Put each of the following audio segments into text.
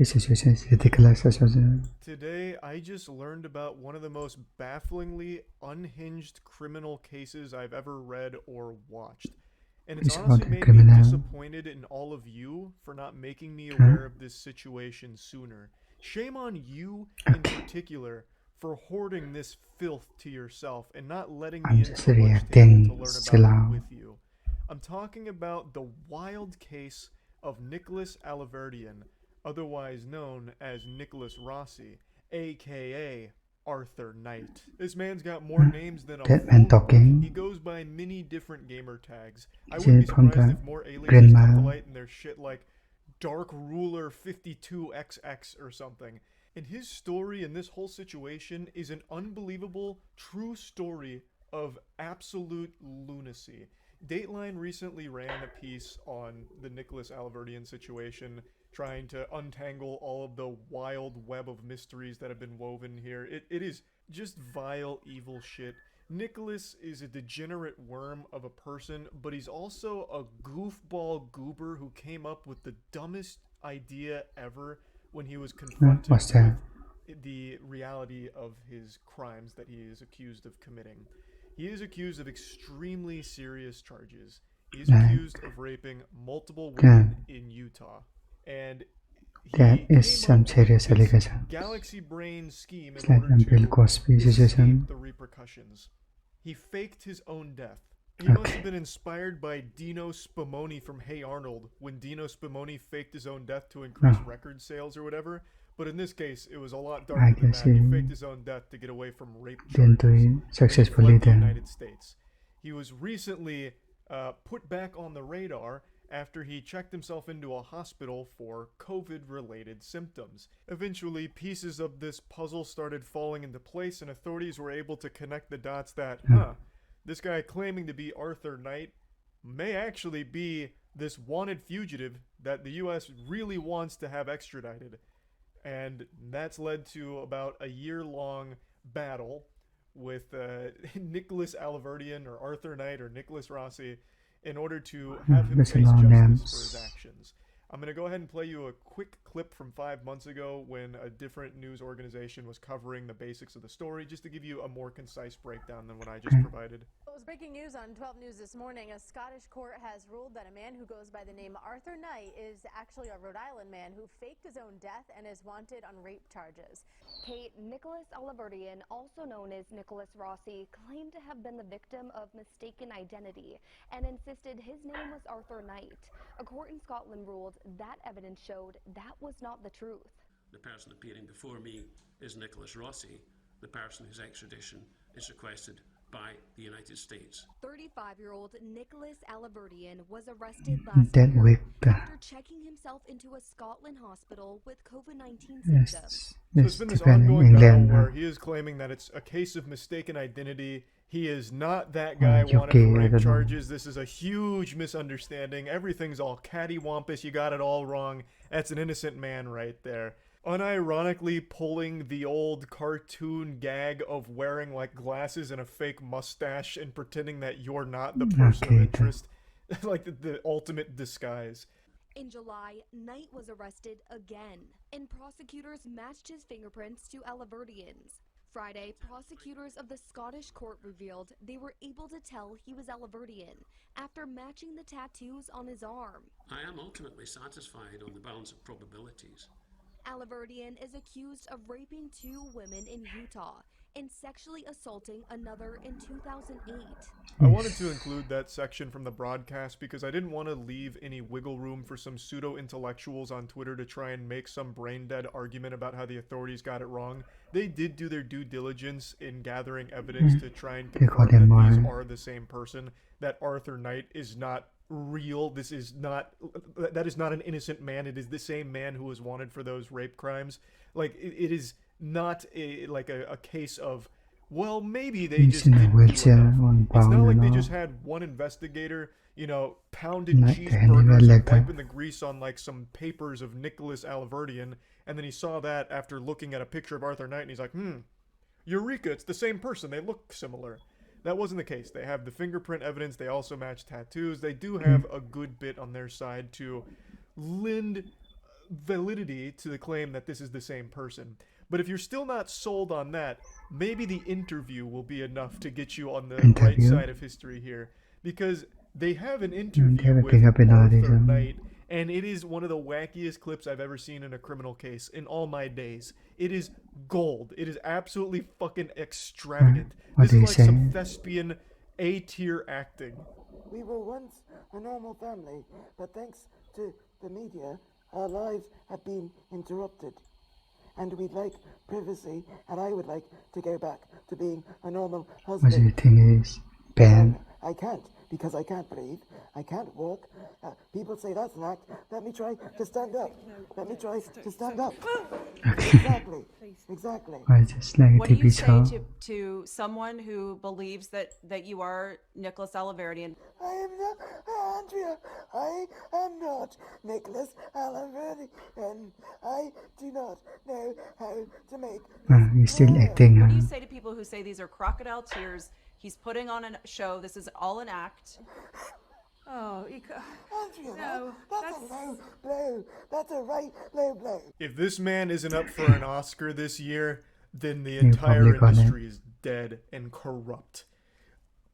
This situation is ridiculous. Today, I just learned about one of the most bafflingly unhinged criminal cases I've ever read or watched. And it's It's about honestly a made me criminal. disappointed in all of you for not making me Huh? aware of this situation sooner. Shame on you in Okay, particular for hoarding this filth to yourself and not letting I'm me just into the lunch table to reacting. learn Chill about it out. with you. I'm talking about the wild case of Nicholas Alaverdian, otherwise known as Nicholas Rossi, aka Arthur Knight. This man's got more Huh? names than a That man phone book. He talking. goes by many different gamer tags. I Is wouldn't be it from surprised the if more aliases come to grandma? light and there's shit like Dark Ruler 52XX or something. And his story and this whole situation is an unbelievable, true story of absolute lunacy. Dateline recently ran a piece on the Nicholas Alaverdian situation, trying to untangle all of the wild web of mysteries that have been woven here. It is just vile, evil shit. Nicholas is a degenerate worm of a person, but he's also a goofball goober who came up with the dumbest idea ever when he was confronted What's with that? the reality of his crimes that he is accused of committing. He is accused of extremely serious charges. He is Like, accused of raping multiple women damn, in Utah. And that he is came some up with serious this allegations. galaxy brain scheme in It's like order Bill to Cosby escape situation. the repercussions. He faked his own death. He must have Okay, been inspired by Dino Spumoni from Hey Arnold when Dino Spumoni faked his own death to increase oh, record sales or whatever. But in this case, it was a lot I darker than guess that. He faked he his own death to get away from rape didn't do charges, it and he successfully fled the then. United States. He was recently put back on the radar after he checked himself into a hospital for COVID related symptoms. Eventually, pieces of this puzzle started falling into place, and authorities were able to connect the dots that, Oh, this guy claiming to be Arthur Knight may actually be this wanted fugitive that the US really wants to have extradited. And that's led to about a year long battle with Nicholas Alaverdian or Arthur Knight or Nicholas Rossi in order to have him there's a face lot of justice for his names. actions. I'm going to go ahead and play you a quick clip from 5 months ago when a different news organization was covering the basics of the story, just to give you a more concise breakdown than what I just Okay. provided. It was breaking news on 12 News this morning. A Scottish court has ruled that a man who goes by the name Arthur Knight is actually a Rhode Island man who faked his own death and is wanted on rape charges. Kate, Nicholas Alaverdian, also known as Nicholas Rossi, claimed to have been the victim of mistaken identity and insisted his name was Arthur Knight. A court in Scotland ruled that evidence showed that was not the truth. The person appearing before me is Nicholas Rossi, the person whose extradition is requested by the United States. 35-year-old Nicholas Alaverdian was arrested last That year week, after checking himself into a Scotland hospital with COVID-19 symptoms. So yes, it's been this depend in ongoing battle England. where he is claiming that it's a case of mistaken identity. He is not that guy UK, wanted for I rape don't know. charges. This is a huge misunderstanding. Everything's all cattywampus. You got it all wrong. That's an innocent man right there. Unironically pulling the old cartoon gag of wearing like glasses and a fake mustache and pretending that you're not the person of Okay, interest. Like the ultimate disguise. In July, Knight was arrested again, and prosecutors matched his fingerprints to Alaverdian's. Friday, prosecutors of the Scottish court revealed they were able to tell he was Alaverdian after matching the tattoos on his arm. I am ultimately satisfied on the balance of probabilities. Alaverdian is accused of raping 2 women in Utah and sexually assaulting another in 2008. I wanted to include that section from the broadcast because I didn't want to leave any wiggle room for some pseudo-intellectuals on Twitter to try and make some brain-dead argument about how the authorities got it wrong. They did do their due diligence in gathering evidence to try and They call confirm them that these more. are the same person, that Arthur Knight is not real. This is not, that is not an innocent man. It is the same man who was wanted for those rape crimes. Like, it is not a case of, well, maybe they He's just in a didn't do wheelchair, enough. one It's not pound like and they all. just had one investigator, pounded Not cheeseburgers anywhere and like that. wiping the grease on like some papers of Nicholas Alaverdian, and then he saw that after looking at a picture of Arthur Knight, and he's like, Eureka, it's the same person. They look similar. That wasn't the case. They have the fingerprint evidence. They also match tattoos. They do have a good bit on their side to lend validity to the claim that this is the same person. But if you're still not sold on that, maybe the interview will be enough to get you on the right Interview? side of history here. Because they have an interview They're with picking up in Arthur autism. Knight, and it is one of the wackiest clips I've ever seen in a criminal case in all my days. It is gold. It is absolutely fucking extravagant. What This do is you like say? some thespian A-tier acting. We were once a normal family, but thanks to the media, our lives have been interrupted. And we'd like privacy, and I would like to go back to being a normal What do you husband. think is Ben? I can't, because I can't breathe, I can't walk. People say that's an act. Let me try to stand up. Let me try to stand up. Exactly, exactly. Or just like a What do you TV say show? to someone who believes that you are Nicholas Alaverdian? I am not Andrea. I am not Nicholas Alaverdi, and I do not know how to make. You're still acting, What do you huh? say to people who say these are crocodile tears? He's putting on a show. This is all an act. Oh, Andrea, No, that's a low blow. That's a right low blow. If this man isn't up for an Oscar this year, then the You're entire probably gonna. industry is dead and corrupt.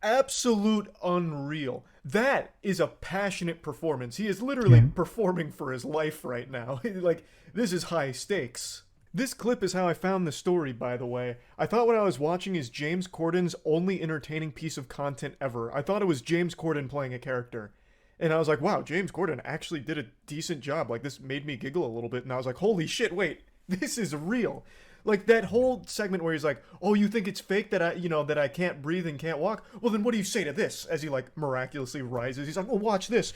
Absolute unreal. That is a passionate performance. He is literally Yeah. performing for his life right now. Like, this is high stakes. This clip is how I found the story, by the way. I thought what I was watching is James Corden's only entertaining piece of content ever. I thought it was James Corden playing a character. And I was like, wow, James Corden actually did a decent job. Like, this made me giggle a little bit. And I was like, holy shit, wait, this is real. Like, that whole segment where he's like, oh, you think it's fake that that I can't breathe and can't walk? Well, then what do you say to this? As he, like, miraculously rises. He's like, well, watch this.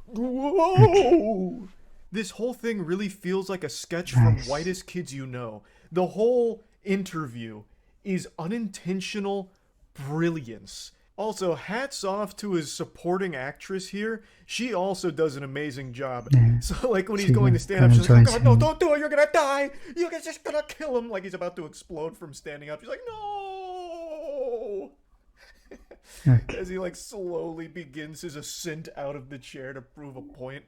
Whoa! This whole thing really feels like a sketch from Nice. Whitest Kids You Know. The whole interview is unintentional brilliance. Also, hats off to his supporting actress here. She also does an amazing job. Yeah. So, like, when he's She going to was stand up, she's like, oh joins God, no, him. don't do it, you're gonna die! You're just gonna kill him! Like, he's about to explode from standing up. She's like, no! Okay. As he, like, slowly begins his ascent out of the chair to prove a point.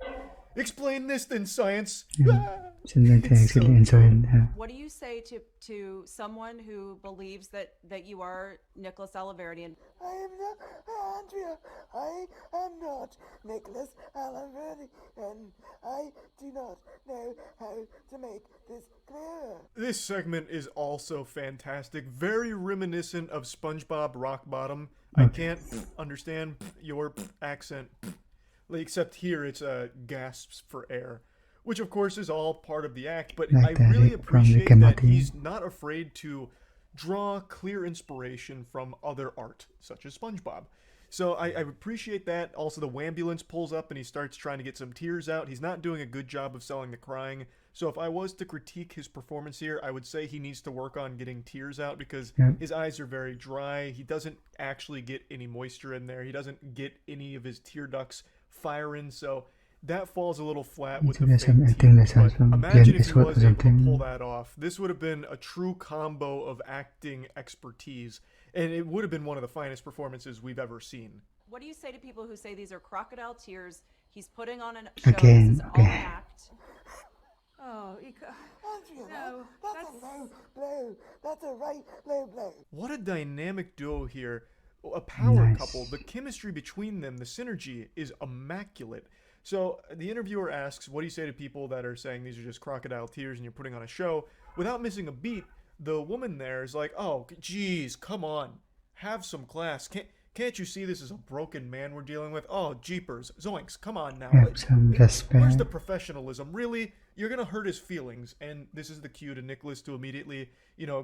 Explain this then, science! Ah! So like they It's so actually enjoying her. What do you say to someone who believes that you are Nicholas Alaverdian? I am not Andrea. I am not Nicholas Alaverdi, and I do not know how to make this clear. This segment is also fantastic, very reminiscent of SpongeBob Rock Bottom. I can't understand your accent, except here it's gasps for air, which of course is all part of the act, but Like I that really from Rick appreciate and that Morty. he's not afraid to draw clear inspiration from other art, such as SpongeBob. So I appreciate that. Also, the wambulance pulls up and he starts trying to get some tears out. He's not doing a good job of selling the crying. So if I was to critique his performance here, I would say he needs to work on getting tears out because Yeah. his eyes are very dry. He doesn't actually get any moisture in there. He doesn't get any of his tear ducts firing. So that falls a little flat with the Maybe some fake acting tears. lessons But from imagine Clint if he Eastwood was or able to something. pull that off. This would have been a true combo of acting expertise. And it would have been one of the finest performances we've ever seen. What do you say to people who say these are crocodile tears? He's putting on a show. Again, This is all okay. an act. oh, Andrea, No, that's a low blow. That's a right low blow. What a dynamic duo here. A power Nice. couple. The chemistry between them, the synergy is immaculate. So the interviewer asks, what do you say to people that are saying these are just crocodile tears and you're putting on a show? Without missing a beat, the woman there is like, oh, geez, come on. Have some class. Can't you see this is a broken man we're dealing with? Oh, jeepers. Zoinks, come on now. Have some Where's respect. the professionalism? Really? You're gonna hurt his feelings, and this is the cue to Nicholas to immediately,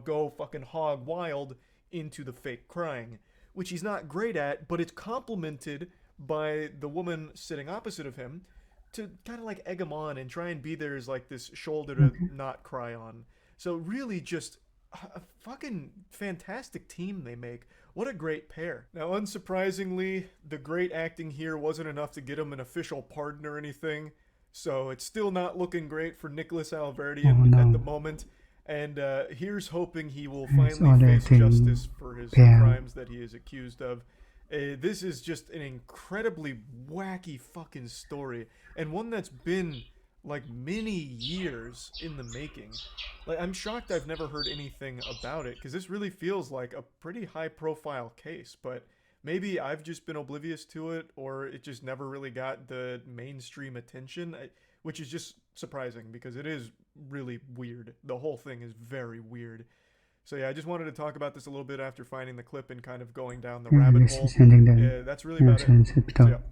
go fucking hog wild into the fake crying, which he's not great at, but it's complemented by the woman sitting opposite of him to kind of like egg him on and try and be there as like this shoulder to not cry on. So really just a fucking fantastic team they make. What a great pair. Now, unsurprisingly, the great acting here wasn't enough to get him an official pardon or anything, so it's still not looking great for Nicholas Alverdian Oh, no. at the moment. And here's hoping he will It's finally other face thing. justice for his Yeah. crimes that he is accused of. This is just an incredibly wacky fucking story, and one that's been like many years in the making. Like, I'm shocked I've never heard anything about it, because this really feels like a pretty high profile case, but maybe I've just been oblivious to it, or it just never really got the mainstream attention, which is just surprising because it is really weird. The whole thing is very weird. So yeah, I just wanted to talk about this a little bit after finding the clip and kind of going down the rabbit hole. Sending them. Yeah, that's really about it. So, yeah.